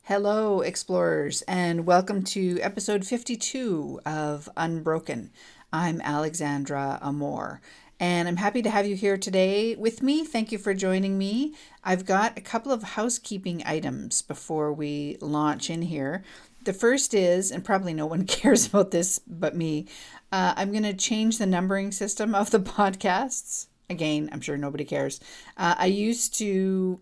Hello, explorers, and welcome to episode 52 of Unbroken. I'm Alexandra Amor, and I'm happy to have you here today with me. Thank you for joining me. I've got a couple of housekeeping items before we launch in here. The first is, and probably no one cares about this but me, I'm going to change the numbering system of the podcasts. Again, I'm sure nobody cares. I used to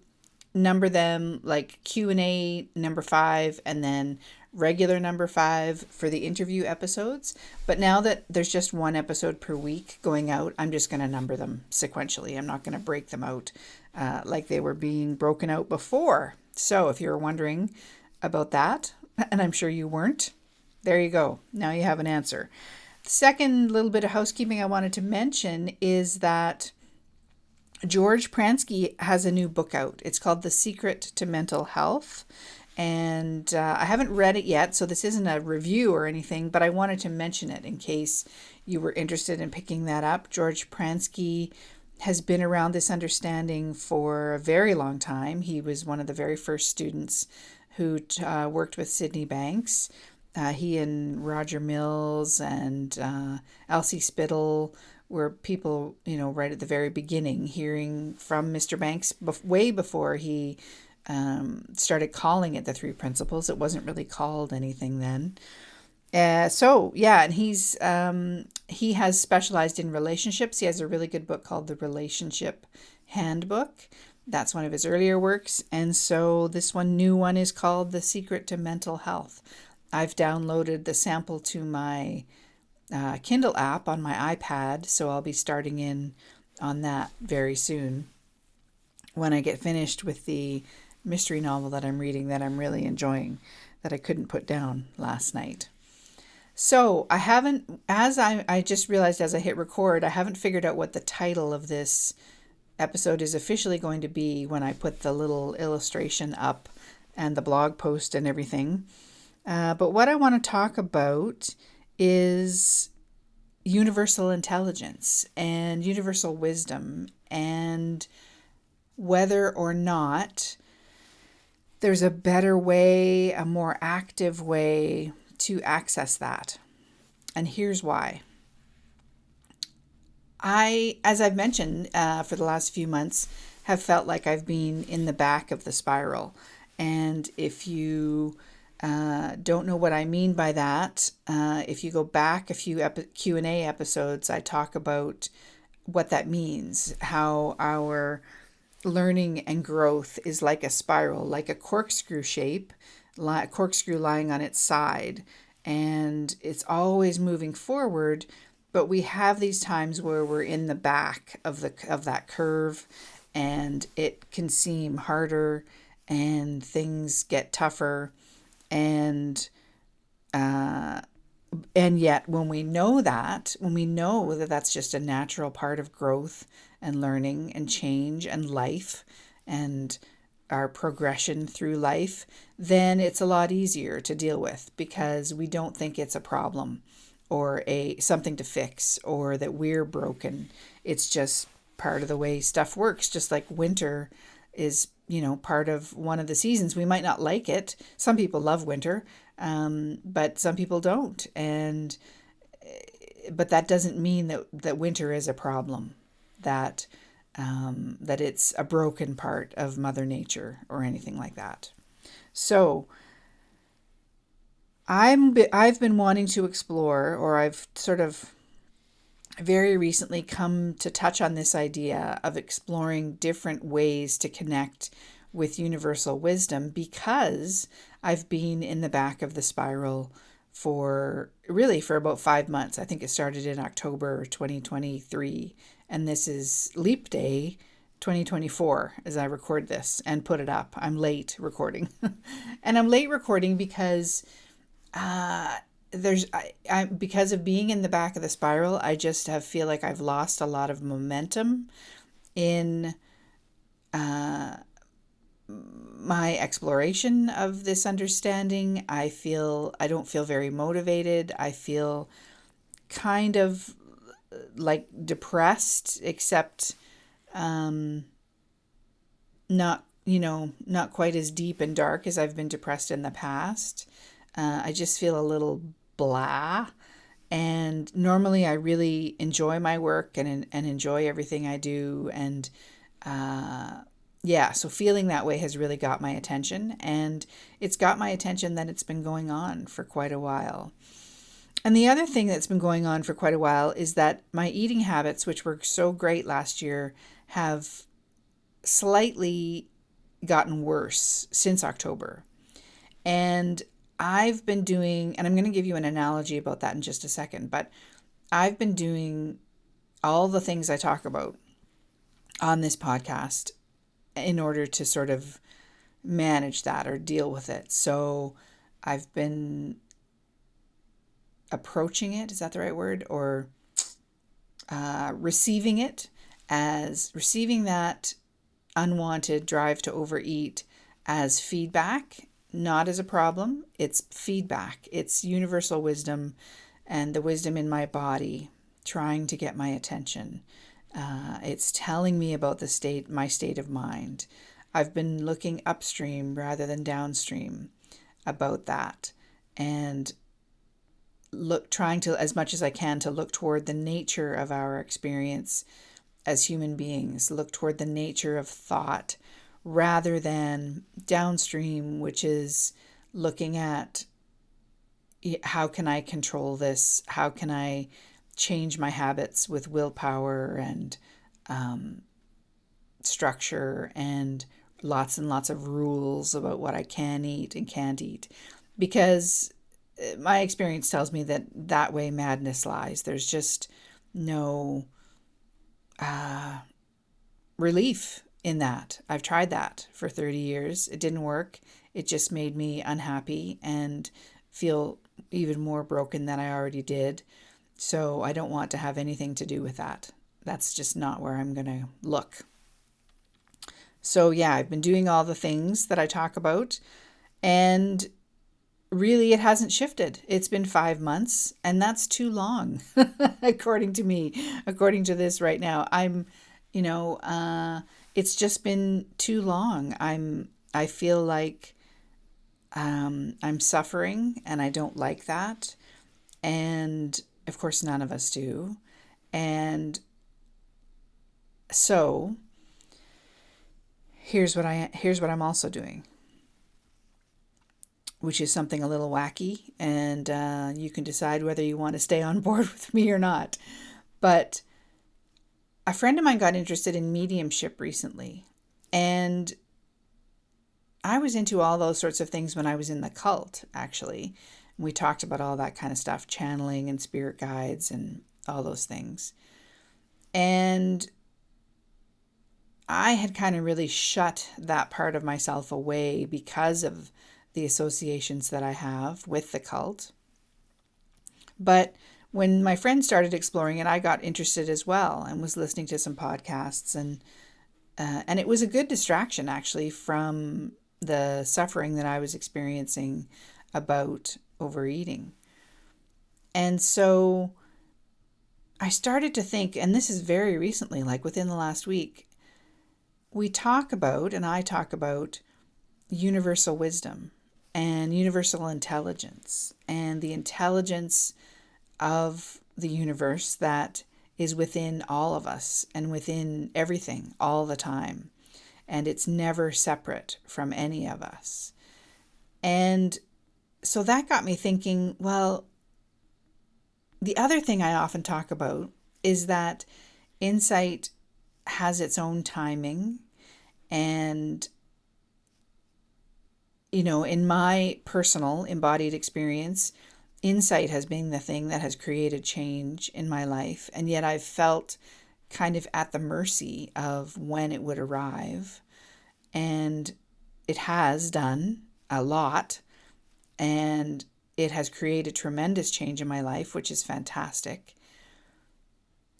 number them like Q&A number 5 and then regular number 5 for the interview episodes. But now that there's just one episode per week going out, I'm just going to number them sequentially. I'm not going to break them out like they were being broken out before. So if you're wondering about that, and I'm sure you weren't, there you go. Now you have an answer. The second little bit of housekeeping I wanted to mention is that George Pransky has a new book out. It's called The Secret to Mental Health. And I haven't read it yet, so this isn't a review or anything, but I wanted to mention it in case you were interested in picking that up. George Pransky has been around this understanding for a very long time. He was one of the very first students who worked with Sydney Banks. He and Roger Mills and Elsie Spittle were people, right at the very beginning, hearing from Mr. Banks way before he started calling it the three principles. It wasn't really called anything then. And he has specialized in relationships. He has a really good book called The Relationship Handbook. That's one of his earlier works. And so this new one is called The Secret to Mental Health. I've downloaded the sample to my Kindle app on my iPad, so I'll be starting in on that very soon when I get finished with the mystery novel that I'm reading that I'm really enjoying, that I couldn't put down last night. So I just realized as I hit record, I haven't figured out what the title of this episode is officially going to be when I put the little illustration up and the blog post and everything. But what I want to talk about is universal intelligence and universal wisdom, and whether or not there's a better way, a more active way to access that. And here's why. As I've mentioned for the last few months, have felt like I've been in the back of the spiral. And if you don't know what I mean by that, if you go back a few Q&A episodes, I talk about what that means, how our learning and growth is like a spiral, like a corkscrew shape, corkscrew lying on its side, and it's always moving forward. But we have these times where we're in the back of that curve, and it can seem harder, and things get tougher. And yet when we know that that's just a natural part of growth and learning and change and life and our progression through life, then it's a lot easier to deal with, because we don't think it's a problem or something to fix or that we're broken. It's just part of the way stuff works, just like winter is part of one of the seasons. We might not like it. Some people love winter, but some people don't. But that doesn't mean that winter is a problem, that it's a broken part of Mother Nature or anything like that. So I've been wanting to explore, or I've sort of very recently come to touch on this idea of exploring different ways to connect with universal wisdom, because I've been in the back of the spiral for about 5 months. I think it started in October 2023, and this is Leap Day 2024 as I record this and put it up. I'm late recording. And I'm late recording because because of being in the back of the spiral, I just feel like I've lost a lot of momentum in my exploration of this understanding. I don't feel very motivated. I feel kind of like depressed, except not not quite as deep and dark as I've been depressed in the past. I just feel a little blah. And normally I really enjoy my work and enjoy everything I do. And yeah, so feeling that way has really got my attention. And it's got my attention that it's been going on for quite a while. And the other thing that's been going on for quite a while is that my eating habits, which were so great last year, have slightly gotten worse since October. And I've been doing, and I'm going to give you an analogy about that in just a second, but I've been doing all the things I talk about on this podcast in order to sort of manage that or deal with it. So I've been approaching it, is that the right word? Or receiving it as receiving that unwanted drive to overeat as feedback, not as a problem. It's feedback. It's universal wisdom and the wisdom in my body trying to get my attention. It's telling me about my state of mind. I've been looking upstream rather than downstream about that, and trying to, as much as I can, to look toward the nature of our experience as human beings, look toward the nature of thought rather than downstream, which is looking at how can I control this? How can I change my habits with willpower and structure and lots of rules about what I can eat and can't eat? Because my experience tells me that way madness lies. There's just no relief in that. I've tried that for 30 years. It didn't work. It just made me unhappy and feel even more broken than I already did. So I don't want to have anything to do with that. That's just not where I'm going to look. So yeah, I've been doing all the things that I talk about, and really it hasn't shifted. It's been 5 months, and that's too long, according to me, according to this right now. It's just been too long. I feel like I'm suffering, and I don't like that. And of course, none of us do. And so here's what I'm also doing, which is something a little wacky, and you can decide whether you want to stay on board with me or not. But a friend of mine got interested in mediumship recently, and I was into all those sorts of things when I was in the cult, actually. We talked about all that kind of stuff, channeling and spirit guides and all those things. And I had kind of really shut that part of myself away because of the associations that I have with the cult. But when my friend started exploring it, I got interested as well and was listening to some podcasts, and it was a good distraction actually from the suffering that I was experiencing about overeating. And so I started to think, and this is very recently, like within the last week, I talk about universal wisdom and universal intelligence and the intelligence of the universe that is within all of us and within everything all the time. And it's never separate from any of us. And so that got me thinking, well, the other thing I often talk about is that insight has its own timing. And, in my personal embodied experience, insight has been the thing that has created change in my life. And yet I've felt kind of at the mercy of when it would arrive. And it has done a lot. And it has created tremendous change in my life, which is fantastic.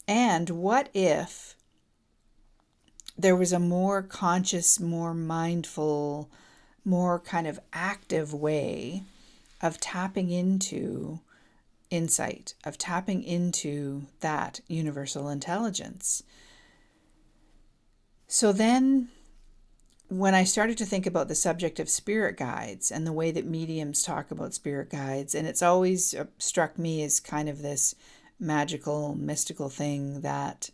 And what if there was a more conscious, more mindful, more kind of active way of tapping into insight, of tapping into that universal intelligence? So then when I started to think about the subject of spirit guides and the way that mediums talk about spirit guides, and it's always struck me as kind of this magical, mystical thing that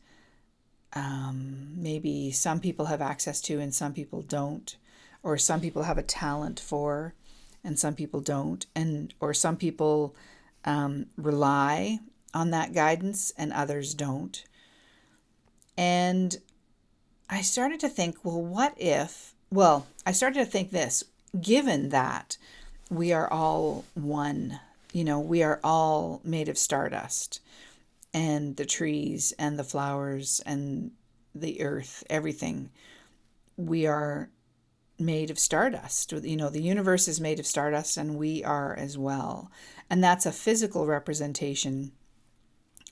maybe some people have access to and some people don't, or some people have a talent for and some people don't, and or some people rely on that guidance and others don't. And I started to think, I started to think this, given that we are all one, we are all made of stardust, and the trees and the flowers and the earth, everything, we are made of stardust. The universe is made of stardust and we are as well. And that's a physical representation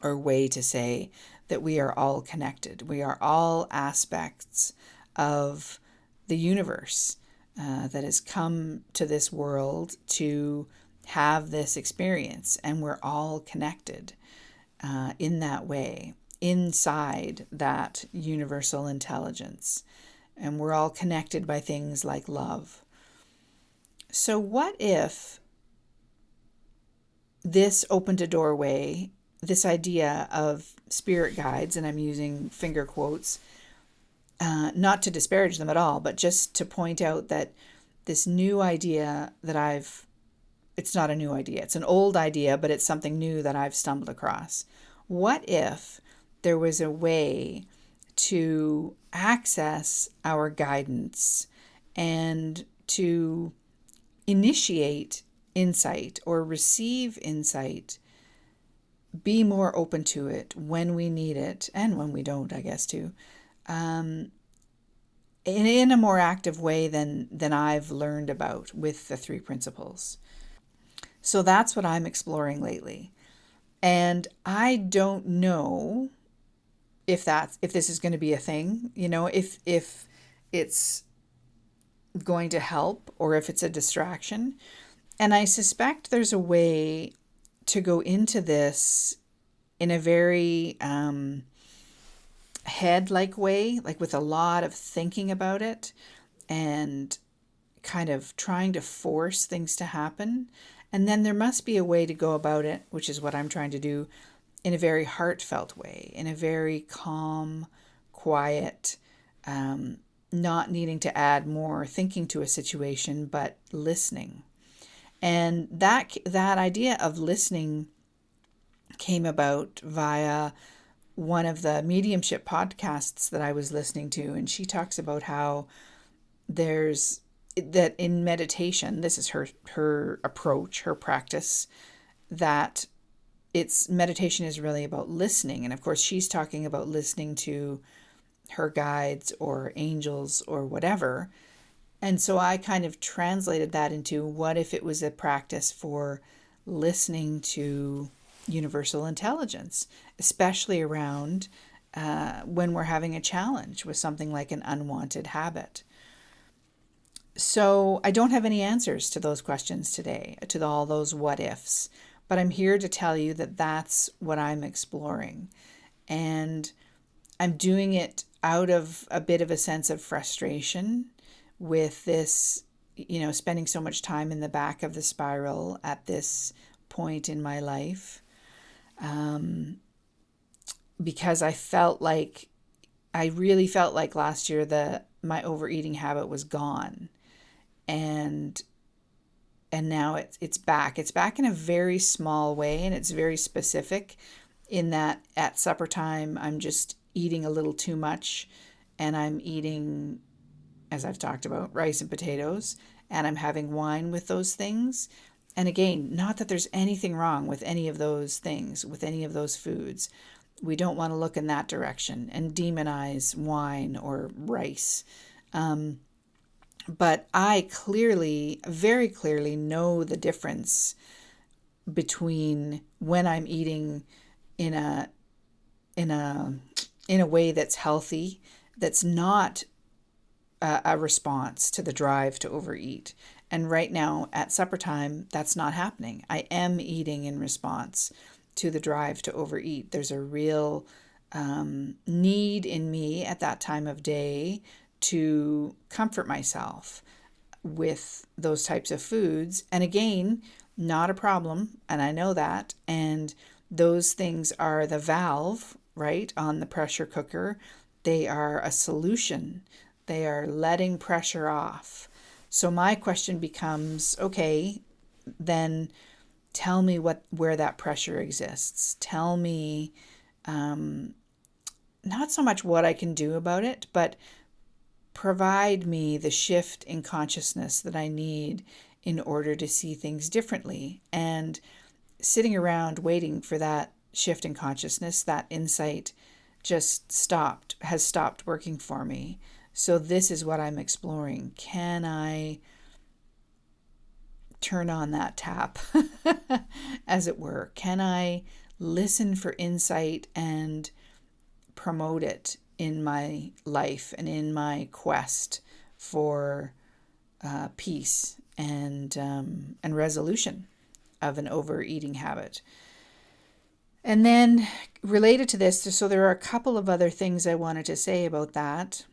or way to say that we are all connected. We are all aspects of the universe that has come to this world to have this experience, and we're all connected in that way, inside that universal intelligence. And we're all connected by things like love. So what if this opened a doorway, this idea of spirit guides, and I'm using finger quotes, not to disparage them at all, but just to point out that this new idea that it's not a new idea, it's an old idea, but it's something new that I've stumbled across. What if there was a way to access our guidance and to initiate insight or receive insight, be more open to it when we need it and when we don't, I guess, too, in a more active way than I've learned about with the 3 principles. So that's what I'm exploring lately. And I don't know if this is going to be a thing, if it's going to help or if it's a distraction. And I suspect there's a way to go into this in a very head-like way, like with a lot of thinking about it and kind of trying to force things to happen. And then there must be a way to go about it, which is what I'm trying to do, in a very heartfelt way, in a very calm, quiet, not needing to add more thinking to a situation, but listening. And that idea of listening came about via one of the mediumship podcasts that I was listening to. And she talks about how there's that in meditation, this is her approach, her practice, that meditation is really about listening. And of course, she's talking about listening to her guides or angels or whatever. And so I kind of translated that into, what if it was a practice for listening to universal intelligence, especially around when we're having a challenge with something like an unwanted habit. So I don't have any answers to those questions today, to all those what ifs, but I'm here to tell you that that's what I'm exploring. And I'm doing it out of a bit of a sense of frustration with this, spending so much time in the back of the spiral at this point in my life. Because I really felt like last year my overeating habit was gone. And now it's back. It's back in a very small way, and it's very specific in that at supper time, I'm just eating a little too much, and I'm eating, as I've talked about, rice and potatoes, and I'm having wine with those things. And again, not that there's anything wrong with any of those things, with any of those foods. We don't want to look in that direction and demonize wine or rice. But I very clearly know the difference between when I'm eating in a way that's healthy, that's not a response to the drive to overeat. And right now at supper time, that's not happening. I am eating in response to the drive to overeat. There's a real need in me at that time of day to comfort myself with those types of foods. And again, not a problem. And I know that. And those things are the valve, right, on the pressure cooker. They are a solution. They are letting pressure off. So my question becomes, okay, then tell me where that pressure exists. Tell me, not so much what I can do about it, but provide me the shift in consciousness that I need in order to see things differently. And sitting around waiting for that shift in consciousness, that insight has stopped working for me. So this is what I'm exploring. Can I turn on that tap, as it were? Can I listen for insight and promote it in my life and in my quest for peace and resolution of an overeating habit? And then related to this, so there are a couple of other things I wanted to say about that.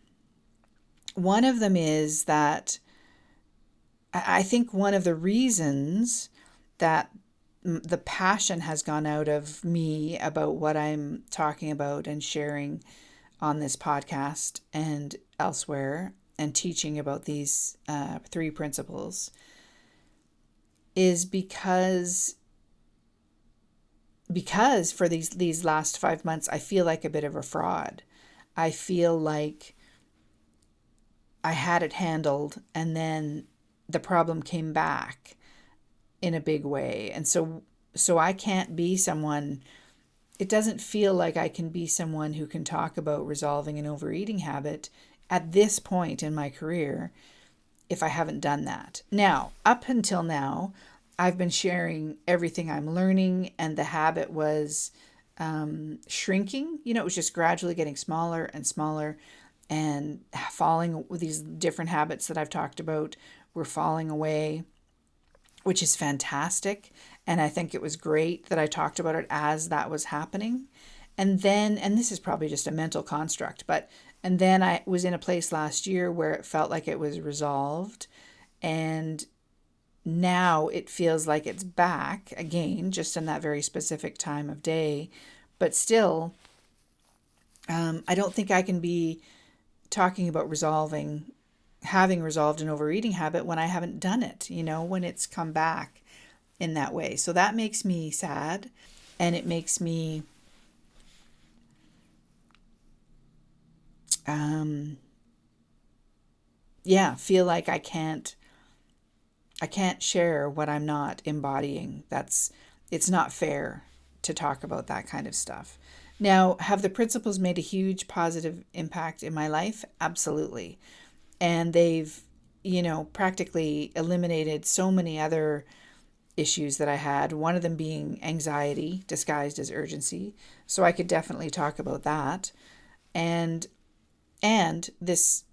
One of them is that I think one of the reasons that the passion has gone out of me about what I'm talking about and sharing on this podcast and elsewhere and teaching about these 3 principles is because for these last 5 months, I feel like a bit of a fraud. I feel like I had it handled and then the problem came back in a big way. And so I can't be someone, it doesn't feel like I can be someone who can talk about resolving an overeating habit at this point in my career if I haven't done that. Now, up until now, I've been sharing everything I'm learning, and the habit was shrinking. It was just gradually getting smaller and smaller, and falling with these different habits that I've talked about were falling away, which is fantastic. And I think it was great that I talked about it as that was happening. And this is probably just a mental construct, and then I was in a place last year where it felt like it was resolved. And now it feels like it's back again, just in that very specific time of day. But still, I don't think I can be talking about having resolved an overeating habit when I haven't done it, when it's come back in that way. So that makes me sad, and it makes me feel like I can't share what I'm not embodying. It's not fair to talk about that kind of stuff. Now, have the principles made a huge positive impact in my life? Absolutely. And they've, practically eliminated so many other issues that I had, one of them being anxiety disguised as urgency. So I could definitely talk about that. And this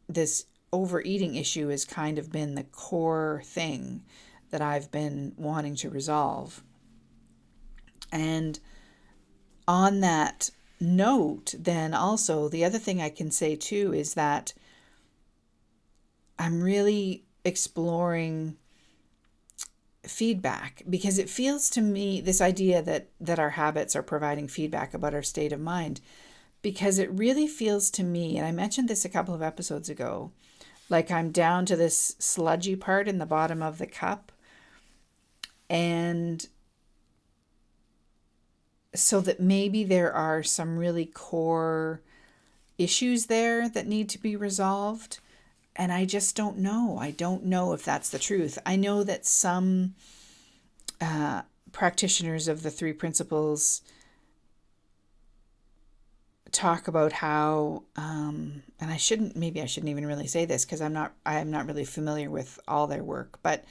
overeating issue has kind of been the core thing that I've been wanting to resolve. And on that note, then also the other thing I can say too is that I'm really exploring feedback, because it feels to me, this idea that our habits are providing feedback about our state of mind, because it really feels to me, and I mentioned this a couple of episodes ago, like I'm down to this sludgy part in the bottom of the cup. And so that maybe there are some really core issues there that need to be resolved. And I just don't know. I don't know if that's the truth. I know that some practitioners of the 3 principles talk about how, and I shouldn't even really say this because I'm not really familiar with all their work, but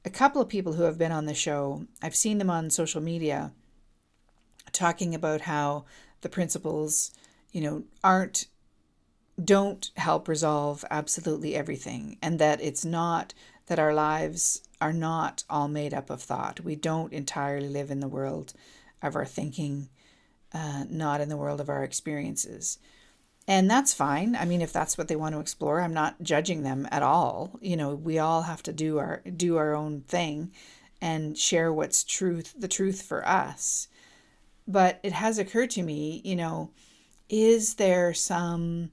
a couple of people who have been on the show, I've seen them on social media talking about how the principles, don't help resolve absolutely everything, and that it's not that our lives are not all made up of thought. We don't entirely live in the world of our thinking, not in the world of our experiences. And that's fine. I mean, if that's what they want to explore, I'm not judging them at all. We all have to do our own thing and share what's the truth for us. But it has occurred to me, is there some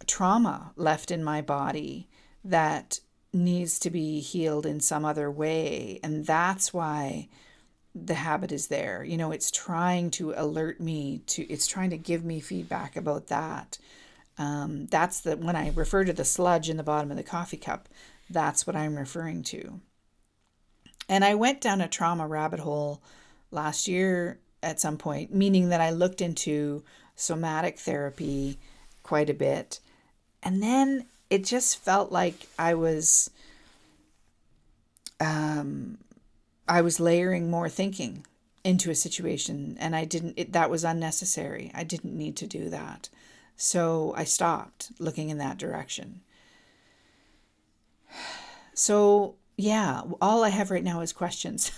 trauma left in my body that needs to be healed in some other way? And that's why the habit is there. It's trying to alert me it's trying to give me feedback about that. That's when I refer to the sludge in the bottom of the coffee cup, that's what I'm referring to. And I went down a trauma rabbit hole last year at some point, meaning that I looked into somatic therapy quite a bit. And then it just felt like I was layering more thinking into a situation, and that was unnecessary. I didn't need to do that. So I stopped looking in that direction. So yeah, all I have right now is questions.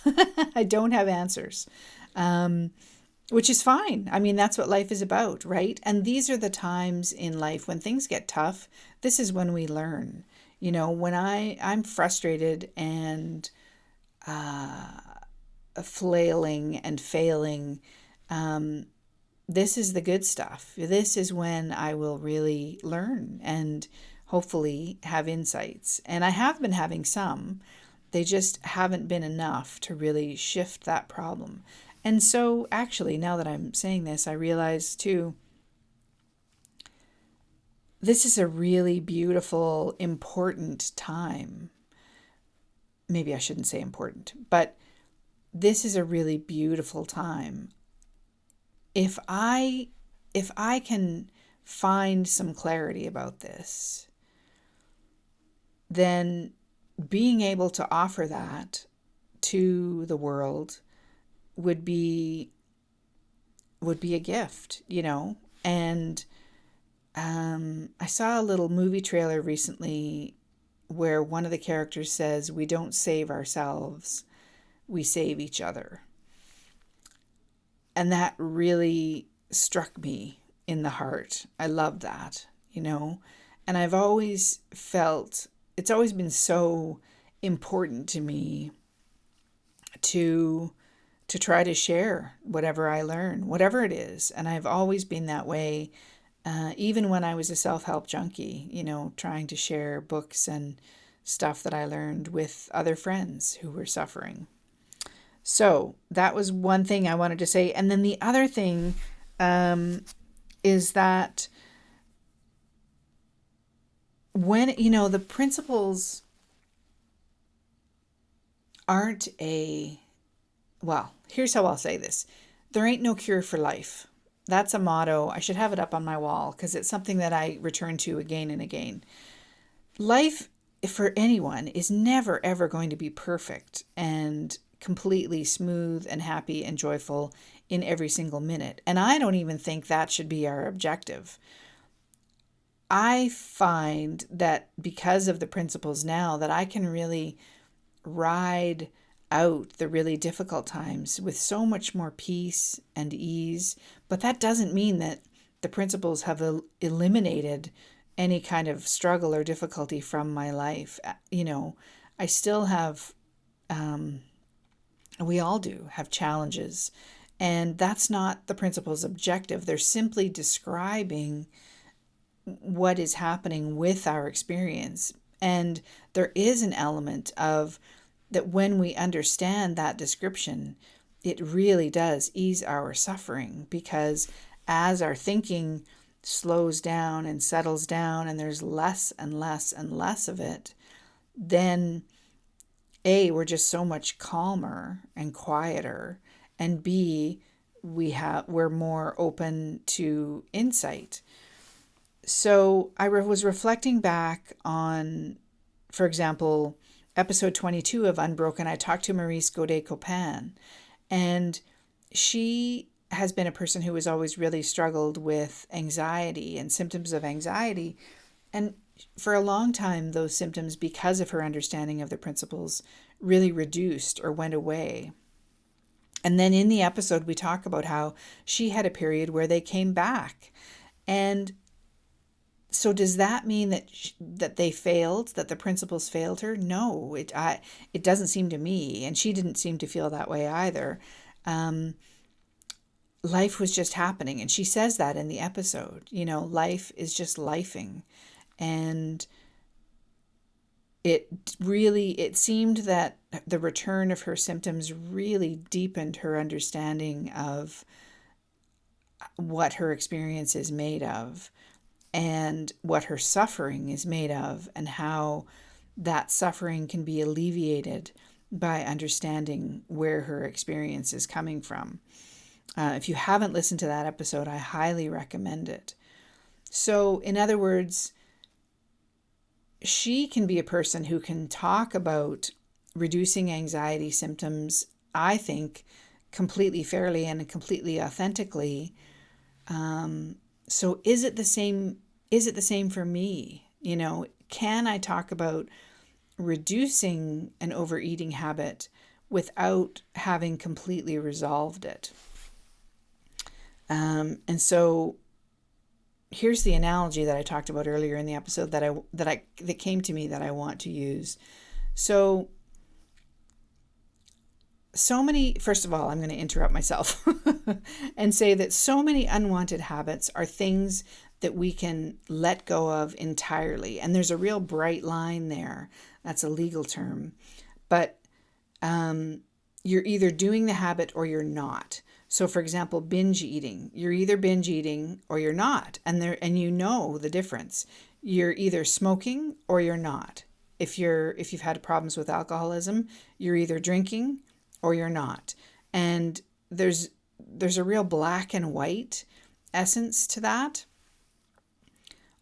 I don't have answers, which is fine. I mean, that's what life is about, right? And these are the times in life when things get tough. This is when we learn. When I'm frustrated and flailing and failing, this is the good stuff. This is when I will really learn and hopefully have insights. And I have been having some. They just haven't been enough to really shift that problem. And so actually, now that I'm saying this, I realize too, this is a really beautiful, important time. Maybe I shouldn't say important, but this is a really beautiful time. If I can find some clarity about this, then being able to offer that to the world would be a gift, And I saw a little movie trailer recently where one of the characters says, "We don't save ourselves, we save each other." And that really struck me in the heart. I love that, And I've always felt it's always been so important to me to try to share whatever I learn, whatever it is. And I've always been that way, even when I was a self-help junkie, trying to share books and stuff that I learned with other friends who were suffering. So that was one thing I wanted to say. And then the other thing is that when, the principles aren't well, here's how I'll say this. There ain't no cure for life. That's a motto. I should have it up on my wall because it's something that I return to again and again. Life for anyone is never, ever going to be perfect and completely smooth and happy and joyful in every single minute. And I don't even think that should be our objective. I find that because of the principles now that I can really ride out the really difficult times with so much more peace and ease. But that doesn't mean that the principles have eliminated any kind of struggle or difficulty from my life. I still have, we all do have challenges, and that's not the principles' objective. They're simply describing what is happening with our experience. And there is an element of that when we understand that description, it really does ease our suffering, because as our thinking slows down and settles down and there's less and less and less of it, then A, we're just so much calmer and quieter, and B, we're more open to insight. So I was reflecting back on, for example, episode 22 of Unbroken. I talked to Maurice Godet-Copin, and she has been a person who has always really struggled with anxiety and symptoms of anxiety. And for a long time, those symptoms, because of her understanding of the principles, really reduced or went away. And then in the episode, we talk about how she had a period where they came back. And so does that mean that that they failed, that the principles failed her? No, it doesn't seem to me, and she didn't seem to feel that way either. Um, Life was just happening, and she says that in the episode. Life is just lifing, and it seemed that the return of her symptoms really deepened her understanding of what her experience is made of and what her suffering is made of, and how that suffering can be alleviated by understanding where her experience is coming from. If you haven't listened to that episode, I highly recommend it. So, in other words, she can be a person who can talk about reducing anxiety symptoms, I think, completely fairly and completely authentically. So is it the same? Is it the same for me? Can I talk about reducing an overeating habit without having completely resolved it? And so here's the analogy that I talked about earlier in the episode that came to me that I want to use. So many, first of all, I'm going to interrupt myself and say that so many unwanted habits are things that we can let go of entirely. And there's a real bright line there. That's a legal term. But you're either doing the habit or you're not. So for example, binge eating. You're either binge eating or you're not. And you know the difference. You're either smoking or you're not. If you've had problems with alcoholism, you're either drinking or you're not. And there's a real black and white essence to that.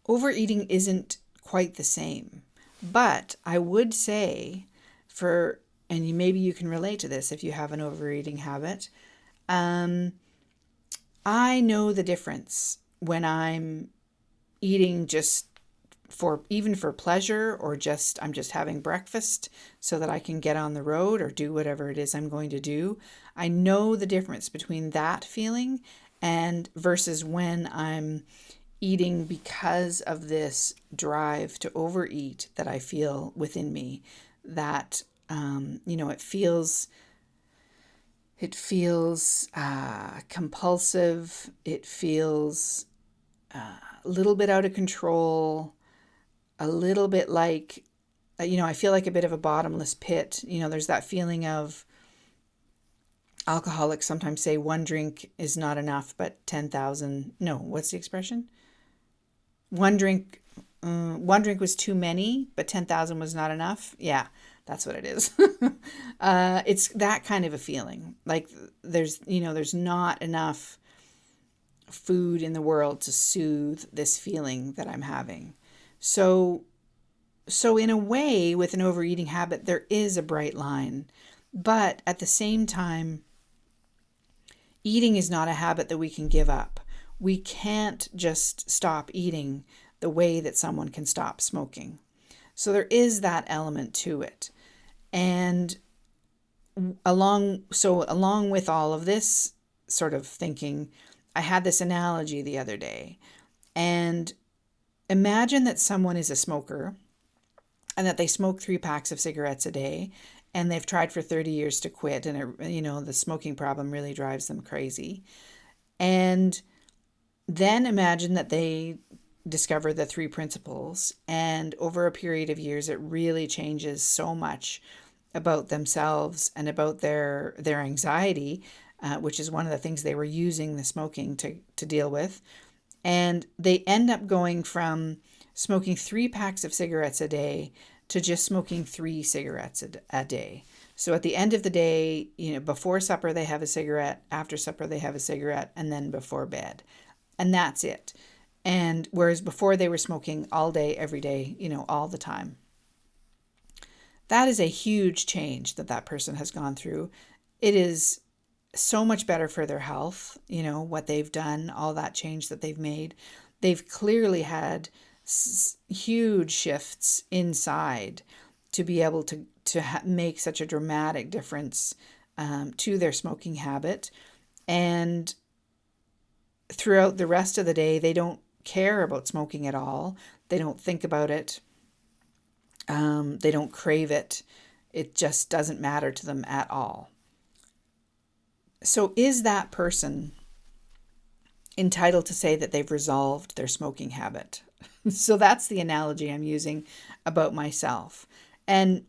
Overeating isn't quite the same. But I would say and maybe you can relate to this if you have an overeating habit, I know the difference when I'm eating just even for pleasure, or I'm just having breakfast so that I can get on the road or do whatever it is I'm going to do. I know the difference between that feeling and versus when I'm eating because of this drive to overeat that I feel within me, that it feels compulsive. It feels a little bit out of control, a little bit like, I feel like a bit of a bottomless pit. There's that feeling of, alcoholics sometimes say one drink is not enough, but 10,000, no, what's the expression? One drink was too many, but 10,000 was not enough. Yeah, that's what it is. It's that kind of a feeling. Like there's not enough food in the world to soothe this feeling that I'm having. So in a way, with an overeating habit, there is a bright line. But at the same time, eating is not a habit that we can give up. We can't just stop eating the way that someone can stop smoking. So there is that element to it. And along with all of this sort of thinking, I had this analogy the other day. And imagine that someone is a smoker and that they smoke 3 packs of cigarettes a day, and they've tried for 30 years to quit, and the smoking problem really drives them crazy. And then imagine that they discover the 3 principles, and over a period of years, it really changes so much about themselves and about their anxiety, which is one of the things they were using the smoking to deal with. And they end up going from smoking 3 packs of cigarettes a day to just smoking 3 cigarettes a day. So at the end of the day, before supper, they have a cigarette, after supper, they have a cigarette, and then before bed. And that's it. And whereas before they were smoking all day, every day, all the time. That is a huge change that person has gone through. It is so much better for their health, what they've done, all that change that they've made. They've clearly had huge shifts inside to be able to make such a dramatic difference to their smoking habit. And throughout the rest of the day, they don't care about smoking at all. They don't think about it. They don't crave it. It just doesn't matter to them at all. So is that person entitled to say that they've resolved their smoking habit? So that's the analogy I'm using about myself. And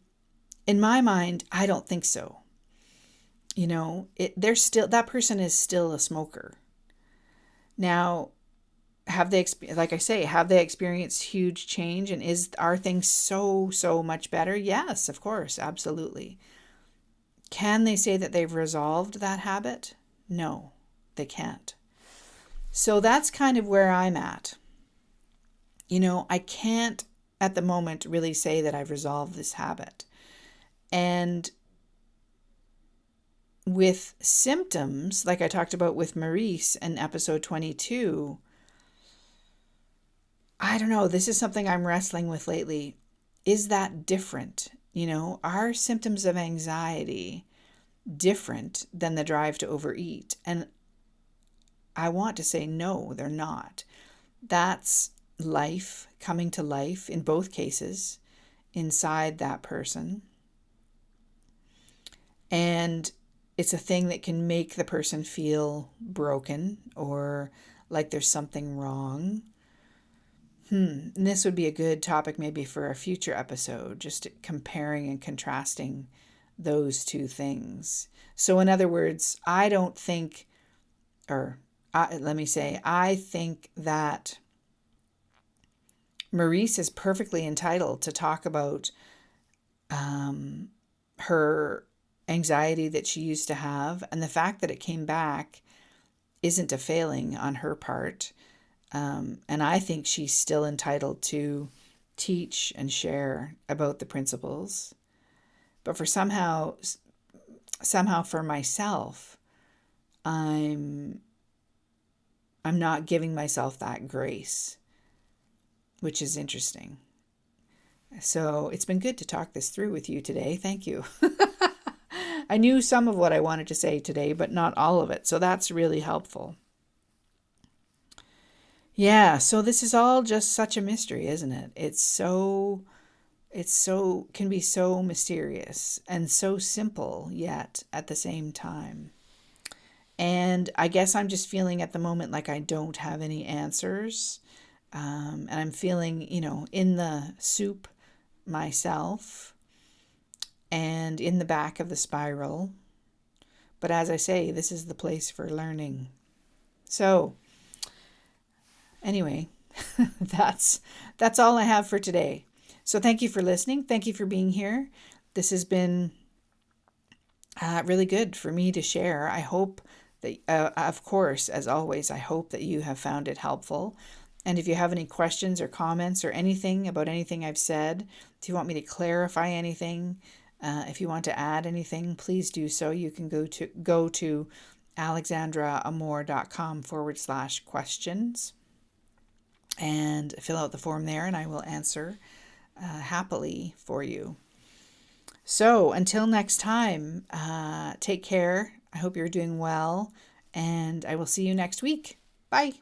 in my mind, I don't think so. They're still, that person is still a smoker. Now, have they, like I say, have they experienced huge change, and are things so much better? Yes, of course, absolutely. Can they say that they've resolved that habit? No, they can't. So that's kind of where I'm at. I can't at the moment really say that I've resolved this habit. And with symptoms, like I talked about with Maurice in episode 22, I don't know, this is something I'm wrestling with lately. Is that different? Are symptoms of anxiety different than the drive to overeat? And I want to say no, they're not. That's life coming to life in both cases inside that person. And it's a thing that can make the person feel broken or like there's something wrong. And this would be a good topic maybe for a future episode, just comparing and contrasting those two things. So in other words, I think that Maurice is perfectly entitled to talk about her anxiety that she used to have, and the fact that it came back isn't a failing on her part. And I think she's still entitled to teach and share about the principles. But somehow for myself, I'm not giving myself that grace, which is interesting. So it's been good to talk this through with you today. Thank you. I knew some of what I wanted to say today, but not all of it. So that's really helpful. Yeah, so this is all just such a mystery, isn't it? Can be so mysterious and so simple, yet at the same time. And I guess I'm just feeling at the moment like I don't have any answers. And I'm feeling, in the soup myself and in the back of the spiral. But as I say, this is the place for learning. So anyway, that's all I have for today. So thank you for listening. Thank you for being here. This has been really good for me to share. I hope that, of course, as always, I hope that you have found it helpful. And if you have any questions or comments or anything about anything I've said, if you want me to clarify anything, if you want to add anything, please do so. You can go to alexandraamor.com/questions and fill out the form there, and I will answer happily for you. So until next time, take care. I hope you're doing well, and I will see you next week. Bye.